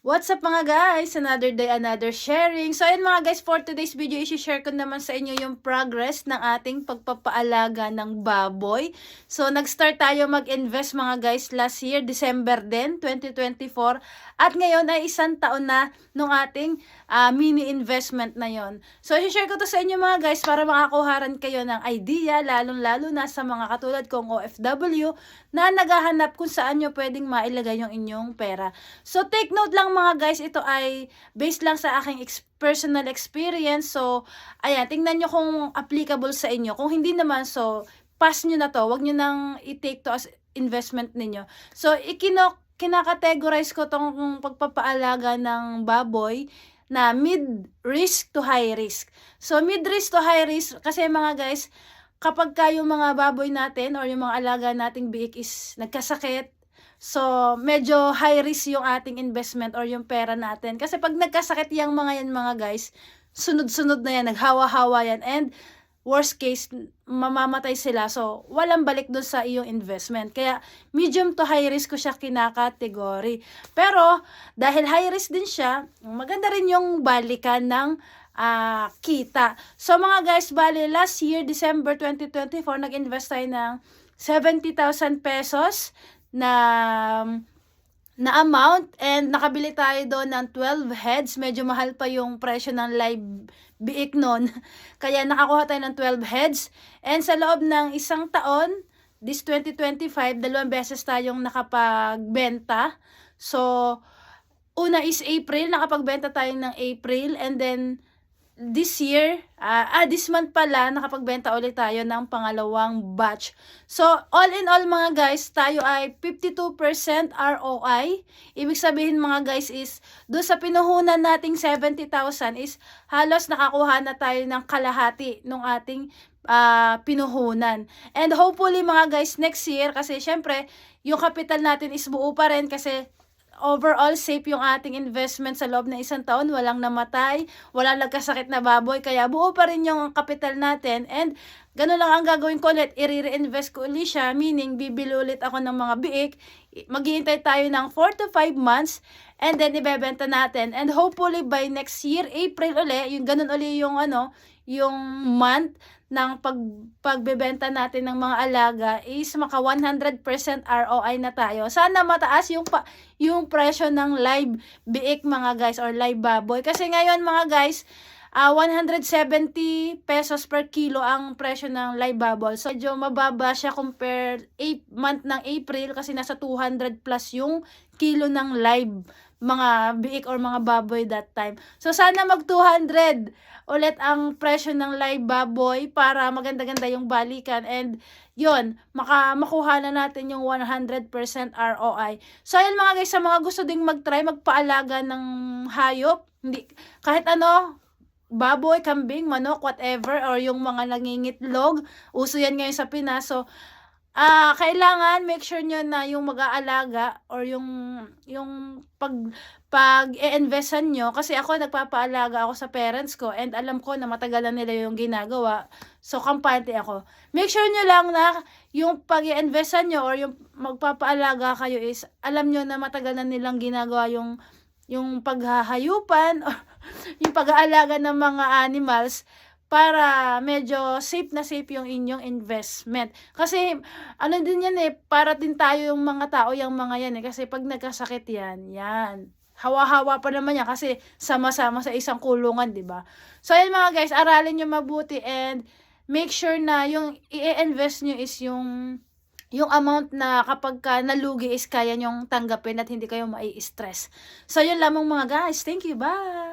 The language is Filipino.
What's up mga guys? Another day, another sharing. So ayun mga guys, for today's video, isi-share ko naman sa inyo yung progress ng ating pagpapaalaga ng baboy. So nag-start tayo mag-invest mga guys last year, December din, 2024. At ngayon ay isang taon na nung ating mini investment na yon. So isi-share ko to sa inyo mga guys para makakuharan kayo ng idea, lalong-lalo na sa mga katulad kong OFW na naghahanap kung saan nyo pwedeng mailagay yung inyong pera. So take note lang mga guys, ito ay based lang sa aking personal experience. So, ayan, tingnan nyo kung applicable sa inyo. Kung hindi naman, so, pass nyo na to. Huwag nyo nang i-take to as investment ninyo. So, kinakategorize ko tong pagpapaalaga ng baboy na mid-risk to high risk. So, mid-risk to high risk, kasi mga guys, kapag yung mga baboy natin or yung mga alaga nating biik is nagkasakit, so, medyo high risk yung ating investment or yung pera natin. Kasi pag nagkasakit yung mga yan mga guys, sunod-sunod na yan, naghawa-hawa yan. And worst case, mamamatay sila. So, walang balik doon sa iyong investment. Kaya, medium to high risk ko siya kinakategory. Pero, dahil high risk din siya, maganda rin yung balikan ng kita. So, mga guys, bali, last year, December 2024, nag-invest tayo ng 70,000 pesos na amount and nakabili tayo doon ng 12 heads. Medyo mahal pa yung presyo ng live biik noon. Kaya nakakuha tayo ng 12 heads. And sa loob ng isang taon, this 2025, 2 beses tayong nakapagbenta. So, una is April, nakapagbenta tayo ng April. And then, this year, this month pala, nakapagbenta ulit tayo ng pangalawang batch. So, all in all mga guys, tayo ay 52% ROI. Ibig sabihin mga guys is, doon sa pinuhunan nating 70,000 is, halos nakakuha na tayo ng kalahati ng ating pinuhunan. And hopefully mga guys, next year, kasi syempre, yung capital natin is buo pa rin kasi, overall safe yung ating investment sa loob ng isang taon, walang namatay, walang nagkasakit na baboy, kaya buo pa rin yung capital natin. And gano'n lang ang gagawin ko ulit, i-reinvest ko ulit siya, meaning bibili ulit ako ng mga biik, maghihintay tayo ng 4 to 5 months, and then ibebenta natin. And hopefully by next year, April ulit, yung gano'n ulit yung yung month ng pagbebenta natin ng mga alaga is maka 100% ROI na tayo. Sana mataas yung presyo ng live biik mga guys or live baboy. Kasi ngayon mga guys, 170 pesos per kilo ang presyo ng live baboy. So, medyo mababa siya compare month ng April kasi nasa 200 plus yung kilo ng live mga biik or mga baboy that time. So, sana mag 200 ulit ang presyo ng live baboy para maganda-ganda yung balikan. And yun, makuha na natin yung 100% ROI. So, ayun mga guys, sa mga gusto ding mag-try, magpaalaga ng hayop, hindi, kahit baboy, kambing, manok, whatever, or yung mga nangingitlog, uso yan ngayon sa Pinas. So, kailangan make sure nyo na yung mag-aalaga or yung pag-i-investan nyo, kasi ako nagpapaalaga ako sa parents ko and alam ko na matagal na nila yung ginagawa, so kampante ako. Make sure nyo lang na yung pag-i-investan nyo or yung magpapaalaga kayo is alam nyo na matagal na nilang ginagawa yung paghahayupan or yung pag-aalaga ng mga animals, para medyo safe na safe yung inyong investment. Kasi, din yan para din tayo yung mga tao, yung mga yan kasi pag nagkasakit yan. Hawa-hawa pa naman yan kasi sama-sama sa isang kulungan, di ba? So, ayan mga guys, aralin nyo mabuti and make sure na yung i-invest nyo is yung amount na kapag nalugi is kaya nyong tanggapin at hindi kayo mai-stress. So, yun lamang mga guys. Thank you. Bye!